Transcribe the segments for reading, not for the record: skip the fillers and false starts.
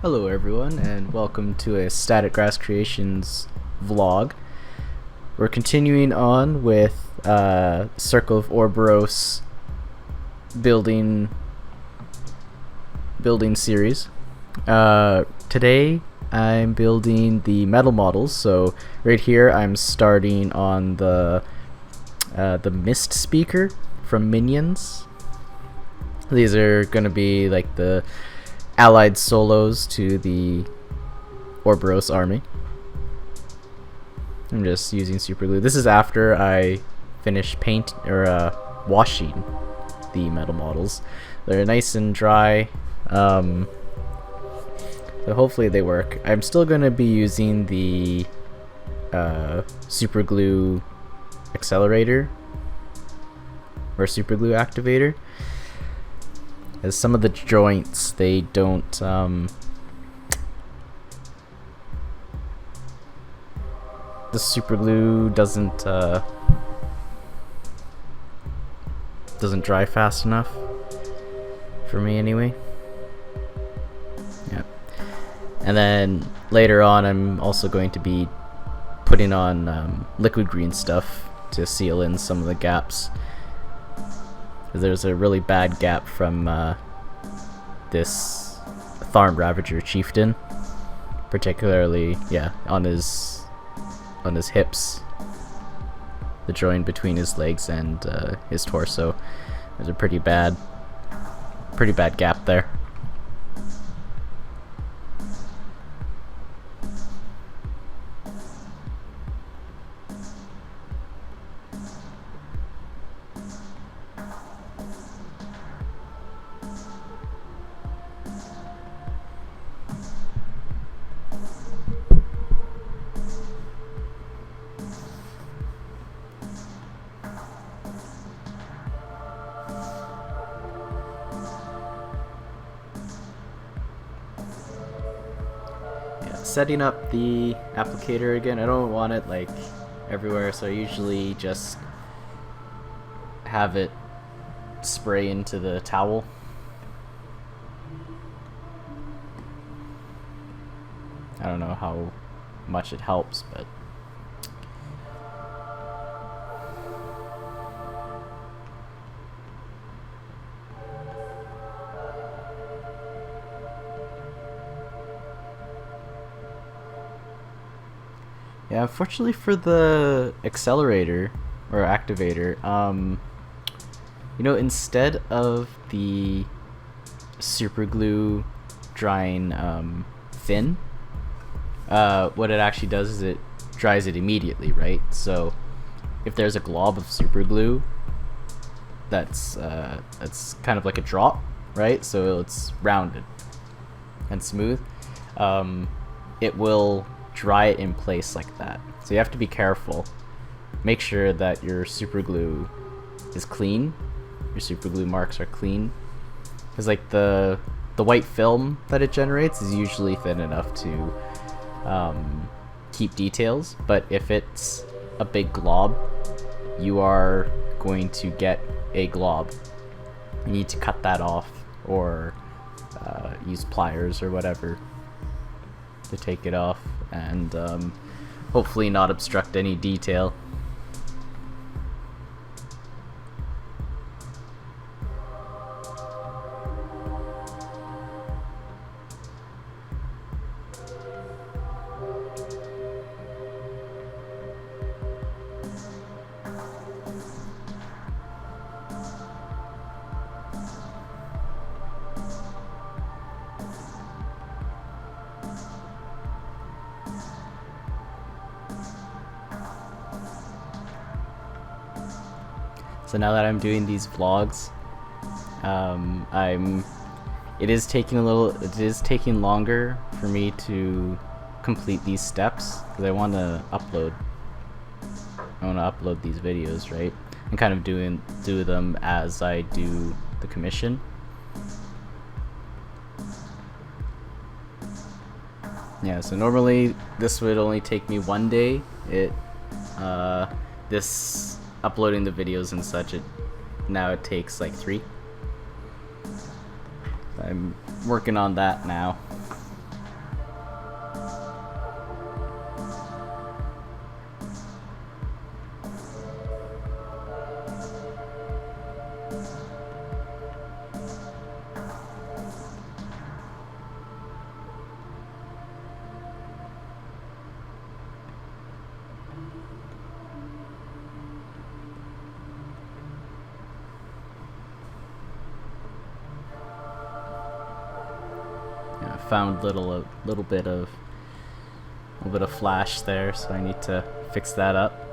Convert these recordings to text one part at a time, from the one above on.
Hello everyone and welcome to a Static Grass Creations vlog. We're continuing on with Circle of Orboros building series. Today I'm building the metal models, so right here I'm starting on the Mist Speaker from Minions. These are going to be like the allied solos to the Orboros army. I'm just using super glue. This is after I finish washing the metal models. They're nice and dry, so hopefully they work. I'm still going to be using the super glue accelerator or super glue activator, as some of the joints, they don't the super glue doesn't dry fast enough for me anyway. Yeah. And then later on I'm also going to be putting on liquid green stuff to seal in some of the gaps. There's a really bad gap from this Tharm Ravager Chieftain, particularly, on his hips, the joint between his legs and his torso. There's a pretty bad gap there. Setting up the applicator again, I don't want it like everywhere, so I usually just have it spray into the towel. I don't know how much it helps, but yeah, unfortunately for the accelerator or activator, instead of the super glue drying thin, what it actually does is it dries it immediately, right? So if there's a glob of super glue that's kind of like a drop, right? So it's rounded and smooth. It will dry it in place like that. So you have to be careful. Make sure that your super glue is clean. Your super glue marks are clean, because like the white film that it generates is usually thin enough to keep details, but if it's a big glob, you are going to get a glob. You need to cut that off, or use pliers or whatever to take it off, and hopefully not obstruct any detail. So now that I'm doing these vlogs, it is taking longer for me to complete these steps, because I want to upload these videos, right? And kind of do them as I do the commission. Yeah, so normally this would only take me one day. This uploading the videos and such, now it takes like 3. I'm working on that now. found a little bit of flash there, so I need to fix that up.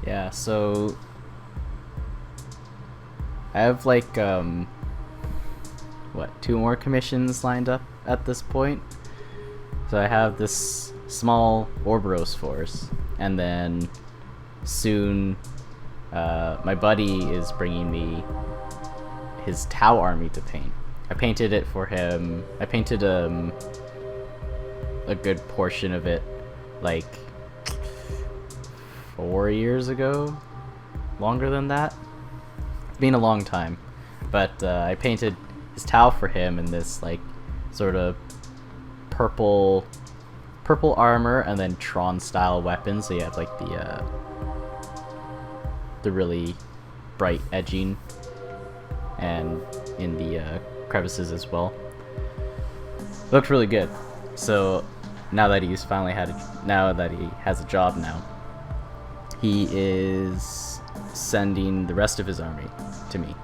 Yeah, so I have like what, 2 more commissions lined up at this point. So I have this small Orboros force, and then soon my buddy is bringing me his Tau army to paint. I painted it for him. I painted a good portion of it like 4 years ago, longer than that. It's been a long time, but I painted his Tau for him in this like sort of purple armor and then Tron style weapons. So you have like the really bright edging and in the crevices as well. It looked really good. So now that he's finally now that he has a job now, he is sending the rest of his army to me.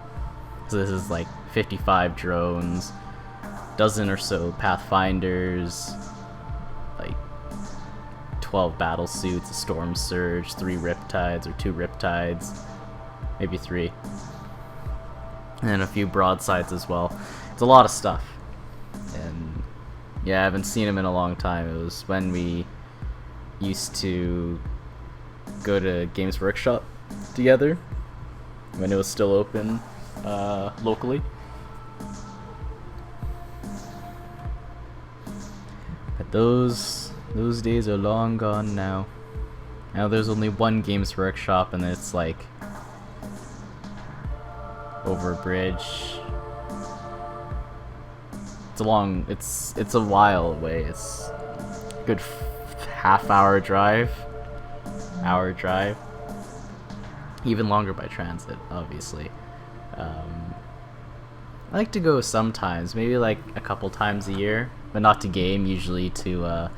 So this is like 55 drones, dozen or so Pathfinders, like 12 battle suits, a Storm Surge, 3 Riptides or 2 Riptides, maybe 3, and then a few broadsides as well. It's a lot of stuff, and yeah, I haven't seen him in a long time. It was when we used to go to Games Workshop together when it was still open locally. But those days are long gone now. Now there's only one Games Workshop, and it's like over a bridge. It's a while away. It's a good half-hour drive. Even longer by transit, obviously. I like to go sometimes, maybe like a couple times a year, but not to game, usually to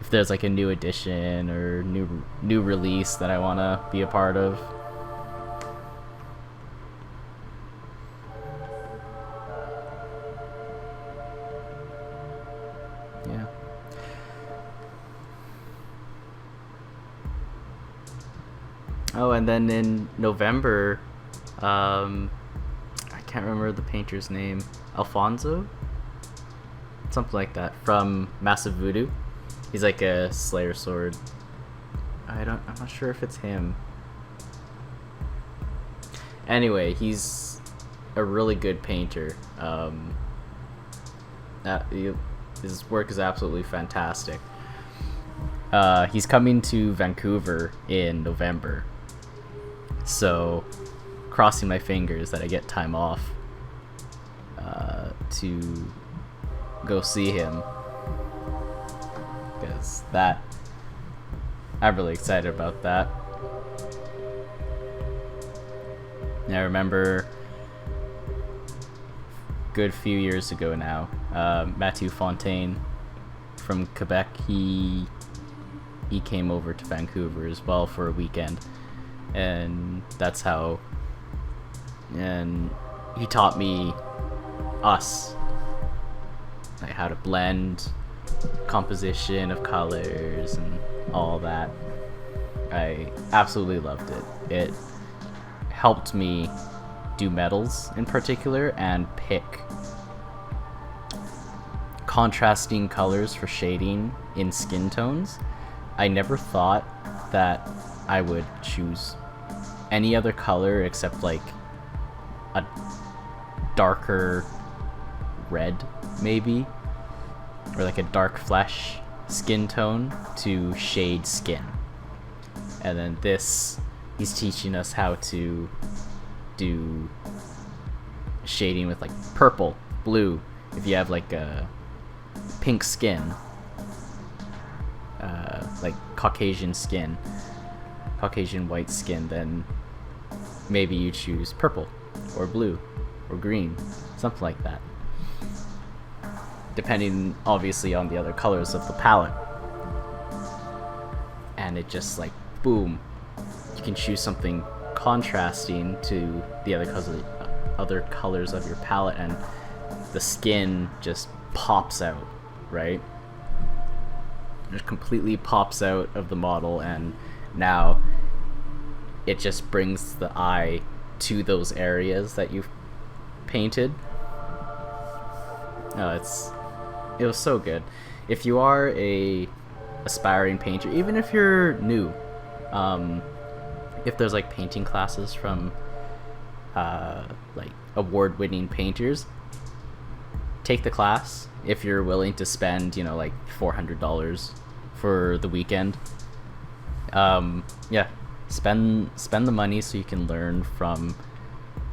if there's like a new edition or new release that I want to be a part of. Yeah. Oh, and then in November, I can't remember the painter's name. Alfonso? Something like that. From Massive Voodoo. He's like a Slayer sword. I'm not sure if it's him. Anyway, he's a really good painter. His work is absolutely fantastic. He's coming to Vancouver in November. So, crossing my fingers that I get time off to go see him, because I'm really excited about that. And I remember a good few years ago now, Mathieu Fontaine from Quebec, he came over to Vancouver as well for a weekend, and and he taught me like how to blend, composition of colors and all that. I absolutely loved it. It helped me do metals in particular and pick contrasting colors for shading in skin tones. I never thought that I would choose any other color except like a darker red, maybe, or like a dark flesh skin tone to shade skin. And then he's teaching us how to do shading with like purple, blue. If you have like a pink skin, Caucasian skin, Caucasian white skin, then maybe you choose purple or blue or green, something like that, depending obviously on the other colors of the palette. And it just like boom, you can choose something contrasting to the other colors of your palette, and the skin just pops out, right? It completely pops out of the model, and now it just brings the eye to those areas that you've painted. Oh, it was so good. If you are a aspiring painter, even if you're new, if there's like painting classes from like award-winning painters, take the class if you're willing to spend, you know, like $400 for the weekend. Yeah, spend the money so you can learn from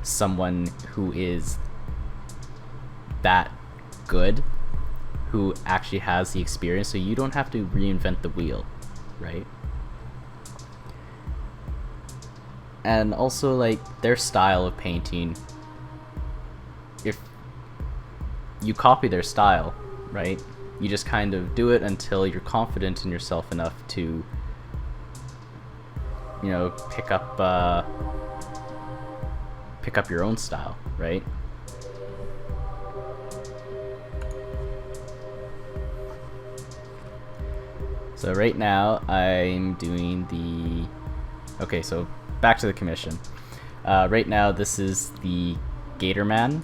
someone who is that good, who actually has the experience, so you don't have to reinvent the wheel, right? And also, like, their style of painting, if you copy their style, right, you just kind of do it until you're confident in yourself enough to, you know, pick up your own style, right? So right now I'm doing the, okay, so back to the commission. Right now this is the Gator Man.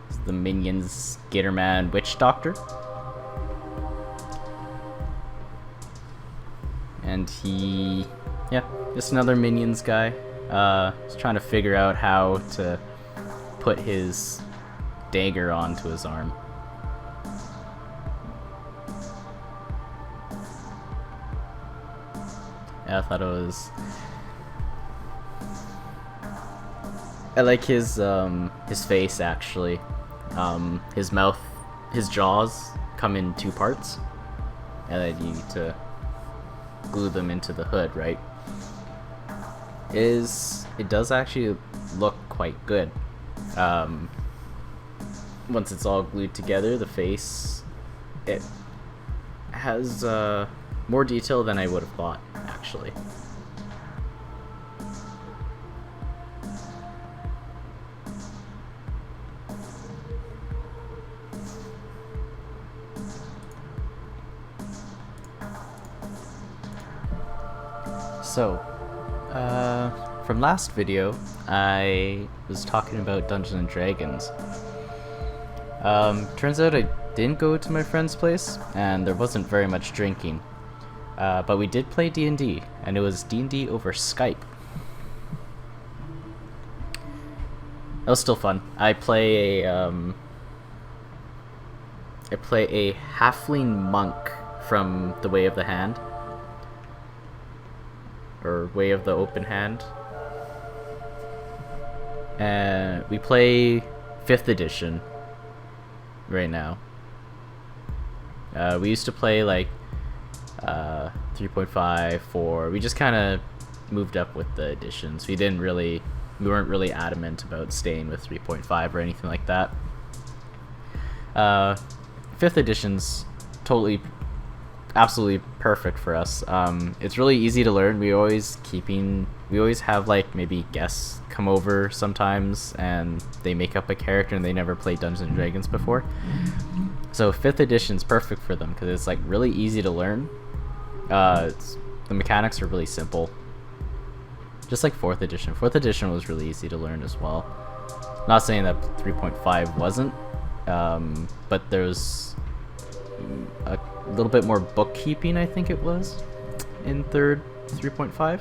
It's the Minions Gator Man Witch Doctor. And he, yeah, just another Minions guy. He's trying to figure out how to put his dagger onto his arm. I thought it was, I like his face actually. His mouth, his jaws come in two parts, and then you need to glue them into the hood, right? It does actually look quite good. Once it's all glued together, the face, it has more detail than I would have thought, actually. So, from last video, I was talking about Dungeons and Dragons. Turns out I didn't go to my friend's place, and there wasn't very much drinking. But we did play D&D, and it was D&D over Skype. That was still fun. I play a halfling monk from the Way of the Hand, or Way of the Open Hand. And we play 5th edition right now. We used to play like 3.5, 4. We just kind of moved up with the editions. We weren't really adamant about staying with 3.5 or anything like that. 5th edition's absolutely perfect for us. It's really easy to learn. We always have like maybe guests come over sometimes, and they make up a character and they never played Dungeons and Dragons before. So 5th edition's perfect for them because it's like really easy to learn. The mechanics are really simple, just like 4th edition. 4th edition was really easy to learn as well. Not saying that 3.5 wasn't, but there's a little bit more bookkeeping, I think it was, in 3.5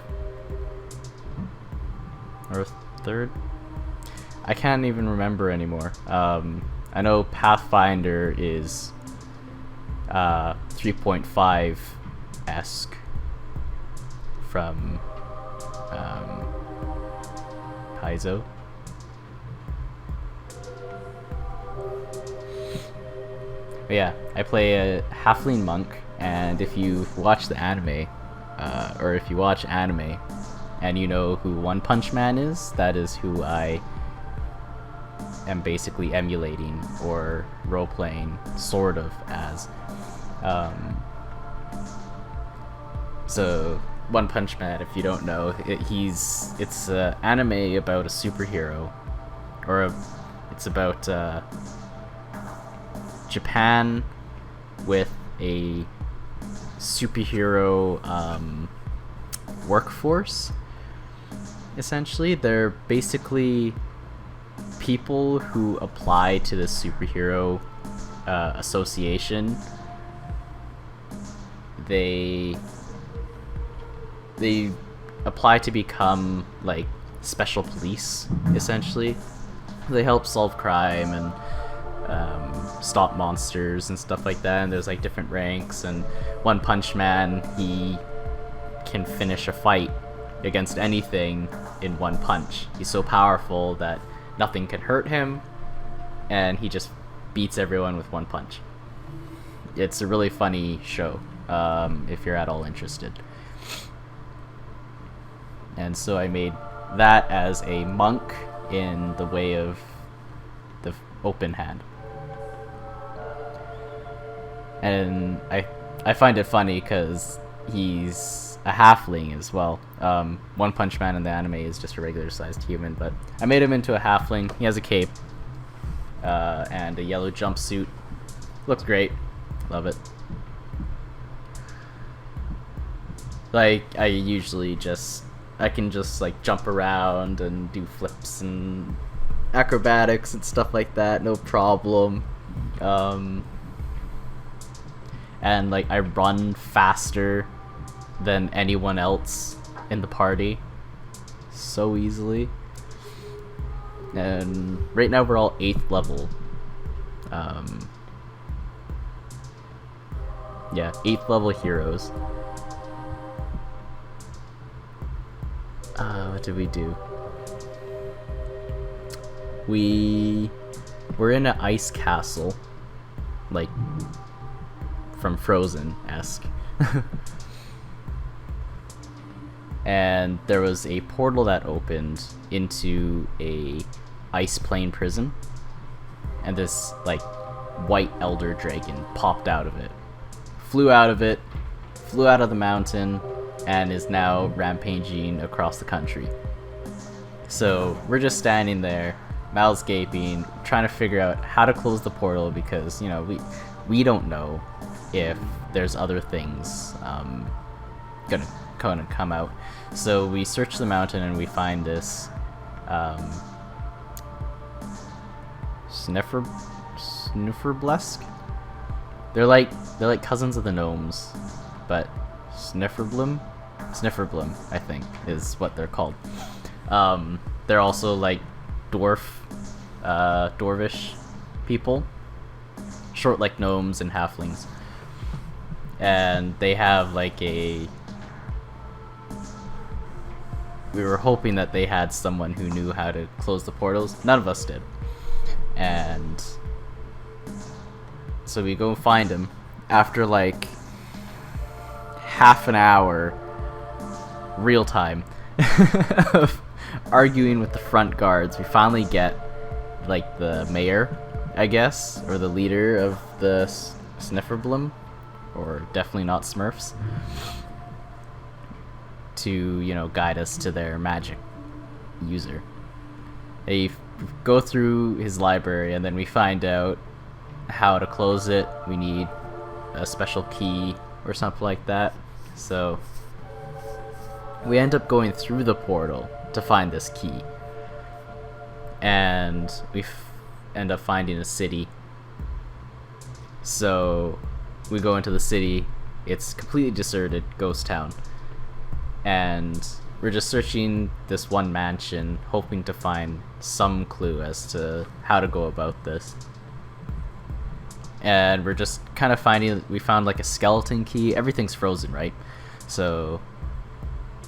or 3rd. I can't even remember anymore. I know Pathfinder is 3.5-esque from Paizo. Yeah, I play a halfling monk, and if you watch the anime, or if you watch anime, and you know who One Punch Man is, that is who I am basically emulating or role-playing, sort of, as. So, One Punch Man, if you don't know, it's an anime about a superhero, it's about Japan with a superhero workforce. Essentially, they're basically people who apply to the superhero association. They apply to become like special police, essentially. They help solve crime and stop monsters and stuff like that, and there's like different ranks, and One Punch Man, he can finish a fight against anything in one punch. He's so powerful that nothing can hurt him, and he just beats everyone with one punch. It's a really funny show, if you're at all interested. And so I made that as a monk in the way of the open hand. And I find it funny because he's a halfling as well. One Punch Man in the anime is just a regular sized human, but I made him into a halfling. He has a cape and a yellow jumpsuit. Looks great. Love it. Like, I can just like jump around and do flips and acrobatics and stuff like that, no problem. And like I run faster than anyone else in the party so easily. And right now we're all 8th level. Yeah, 8th level heroes. What did we do? We're in an ice castle, like from Frozen-esque. And there was a portal that opened into a ice plane prison, and this like white elder dragon popped out of it, flew out of the mountain, and is now rampaging across the country. So we're just standing there, mouths gaping, trying to figure out how to close the portal, because, you know, we don't know if there's other things gonna come out. So we search the mountain and we find this Snifferblesk. They're like cousins of the gnomes, but Snifferblum, I think, is what they're called. They're also like dwarvish people, short like gnomes and halflings, and they have like we were hoping that they had someone who knew how to close the portals. None of us did, and so we go find him after like half an hour real time of arguing with the front guards. We finally get like the mayor, I guess, or the leader of the Snifferblum, or definitely not Smurfs, to, you know, guide us to their magic user. They go through his library, and then we find out how to close it. We need a special key or something like that. So we end up going through the portal to find this key, and we end up finding a city. So we go into the city. It's completely deserted, ghost town, and we're just searching this one mansion, hoping to find some clue as to how to go about this. And we're just kind of we found like a skeleton key. Everything's frozen, right? So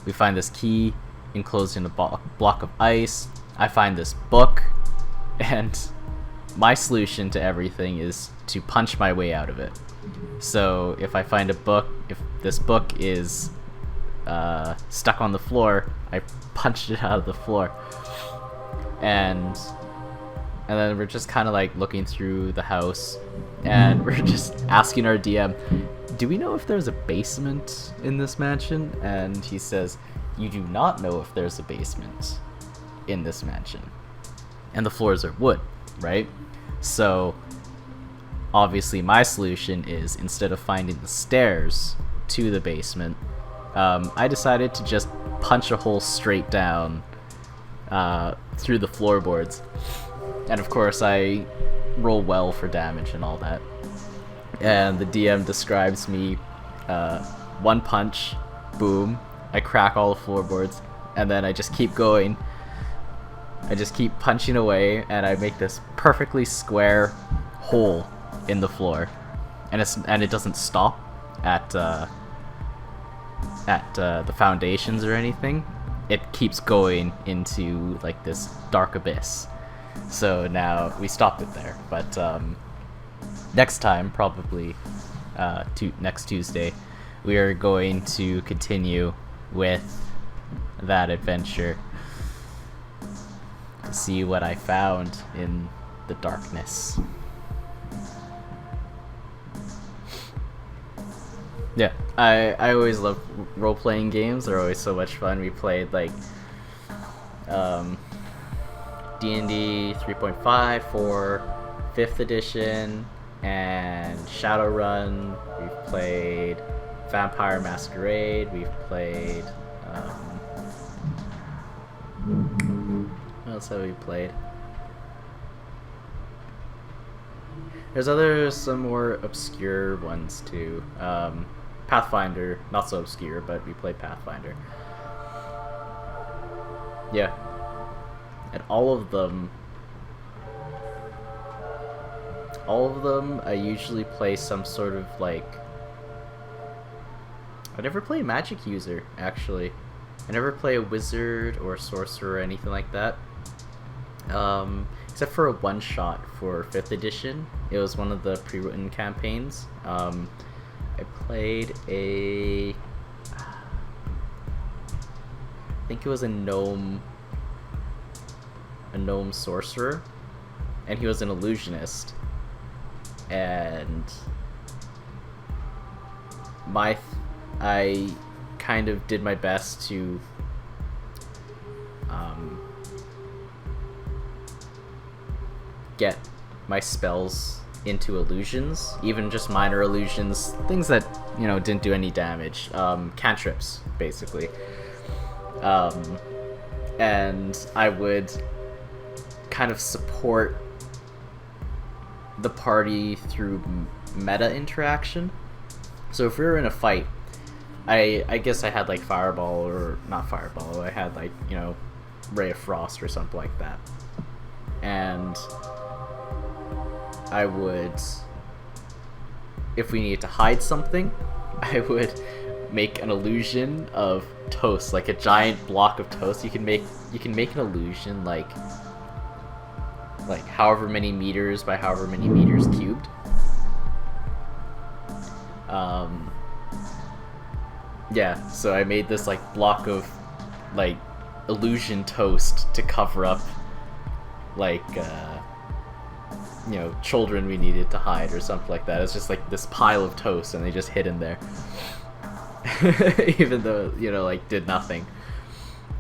we find this key enclosed in a block of ice. I find this book, and my solution to everything is to punch my way out of it. So if I find a book, if this book is stuck on the floor, I punched it out of the floor. And then we're just kind of like looking through the house, and we're just asking our DM, do we know if there's a basement in this mansion? And he says, you do not know if there's a basement in this mansion. And the floors are wood, right? So obviously my solution is, instead of finding the stairs to the basement, I decided to just punch a hole straight down through the floorboards. And of course I roll well for damage and all that. And the DM describes me, one punch, boom, I crack all the floorboards, and then I just keep going. I just keep punching away, and I make this perfectly square hole in the floor, and it doesn't stop at the foundations or anything. It keeps going into like this dark abyss. So now we stopped it there, but next time, probably next Tuesday, we are going to continue with that adventure to see what I found in the darkness. Yeah, I always love role-playing games. They're always so much fun. We played like D&D 3.5 for 5th edition and Shadowrun. We've played Vampire Masquerade. We've played what else have we played? There's some more obscure ones too. Pathfinder, not so obscure, but we played Pathfinder. Yeah. And all of them I usually play some sort of like, I never play a magic user, actually. I never play a wizard or a sorcerer or anything like that. Except for a one-shot for 5th edition. It was one of the pre-written campaigns. I played I think it was a gnome sorcerer, and he was an illusionist. And I kind of did my best to get my spells into illusions, even just minor illusions, things that, you know, didn't do any damage, cantrips basically. And I would kind of support the party through meta interaction. So if we were in a fight, I guess I had like fireball, or not fireball, I had like, you know, ray of frost or something like that. And I would, if we needed to hide something, I would make an illusion of toast, like a giant block of toast. You can make an illusion like however many meters by however many meters cubed. Yeah, so I made this like block of like illusion toast to cover up like you know, children we needed to hide or something like that. It's just like this pile of toast, and they just hid in there. Even though, you know, like, did nothing.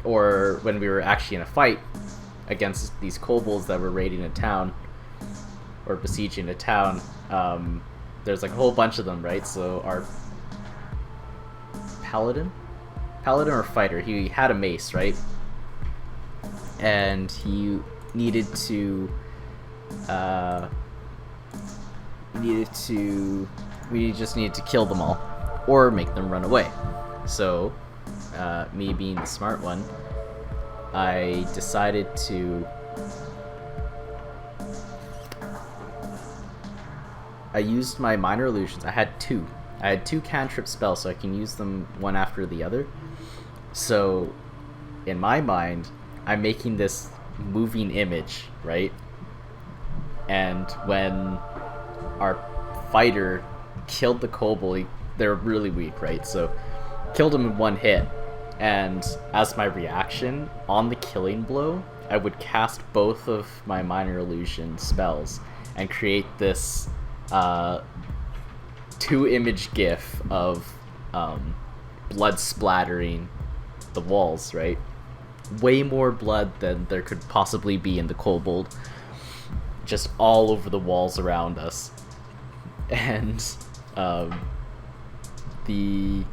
Or when we were actually in a fight against these kobolds that were raiding a town, or besieging a town, there's like a whole bunch of them, right? So our paladin or fighter, he had a mace, right? And he needed to we just needed to kill them all or make them run away. So me being the smart one, I decided to I used my minor illusions. I had two cantrip spells, so I can use them one after the other. So in my mind, I'm making this moving image, right? and when our fighter killed the kobold, they're really weak, right? So killed him in one hit, and as my reaction on the killing blow, I would cast both of my minor illusion spells and create this 2-image gif of blood splattering the walls, right? Way more blood than there could possibly be in the kobold, just all over the walls around us. And the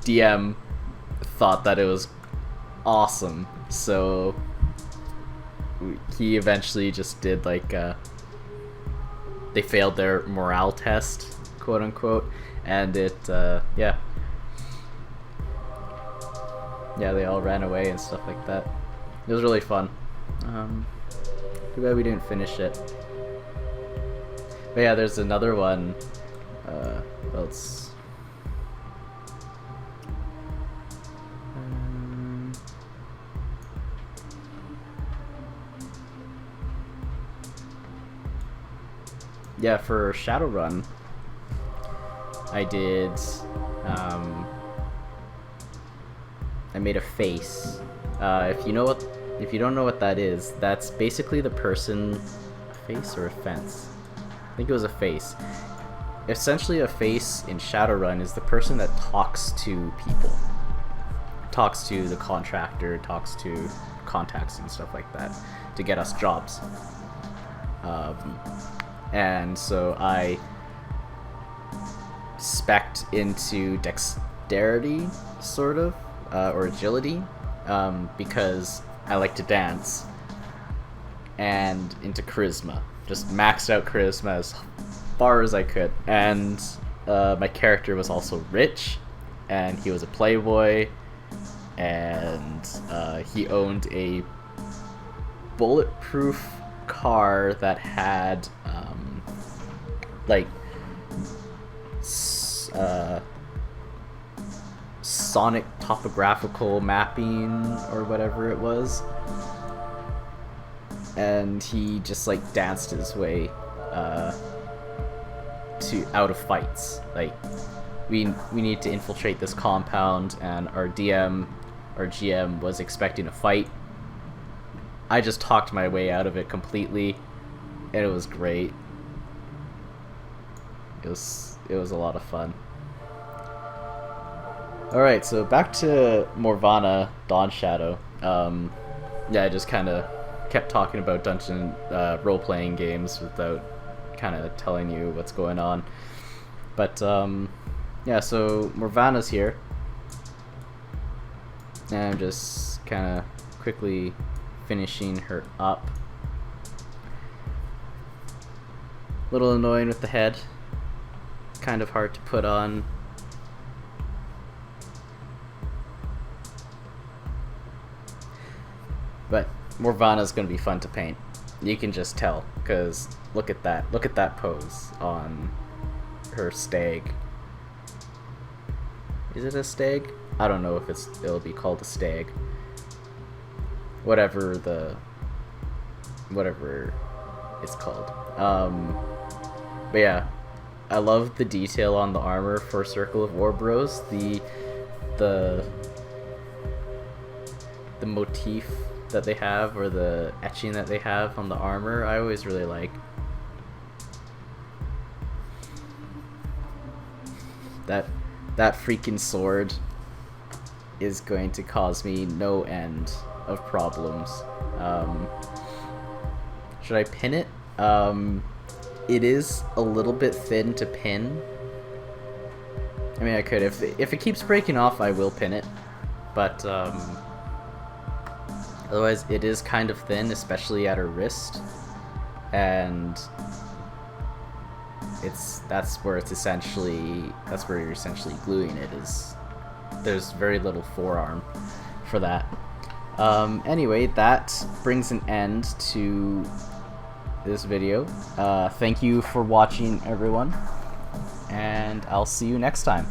DM thought that it was awesome, so he eventually just did like they failed their morale test, quote unquote, and it yeah, they all ran away and stuff like that. It was really fun. Too bad we didn't finish it. But yeah, there's another one. Let's yeah, for Shadowrun, I did, I made a face. If you don't know what that is, that's basically the person, a face or a fence? I think it was a face. Essentially, a face in Shadowrun is the person that talks to people. Talks to the contractor, talks to contacts and stuff like that to get us jobs. And so I spec'd into dexterity, sort of, or agility, because I like to dance, and into charisma. Just maxed out charisma as far as I could. And my character was also rich, and he was a playboy, and he owned a bulletproof car that had like sonic topographical mapping or whatever it was, and he just like danced his way to out of fights. Like we need to infiltrate this compound, and our GM was expecting a fight. I just talked my way out of it completely, and it was great. It was a lot of fun. Alright, so back to Morvana Dawn Shadow. Yeah, I just kind of kept talking about dungeon role-playing games without kind of telling you what's going on. But yeah, so Morvana's here, and I'm just kind of quickly finishing her up. Little annoying with the head, kind of hard to put on. But Morvana's gonna be fun to paint. You can just tell, because look at that pose on her stag. Is it a stag? I don't know if it'll be called a stag. Whatever it's called. But yeah, I love the detail on the armor for Circle of Orboros. The motif that they have, or the etching that they have on the armor, I always really like. That freaking sword is going to cause me no end of problems. Should I pin it? It is a little bit thin to pin. I mean, I could. If it keeps breaking off, I will pin it. But otherwise, it is kind of thin, especially at her wrist. And that's where you're essentially gluing it. There's very little forearm for that. Anyway, that brings an end to this video. Thank you for watching, everyone, and I'll see you next time.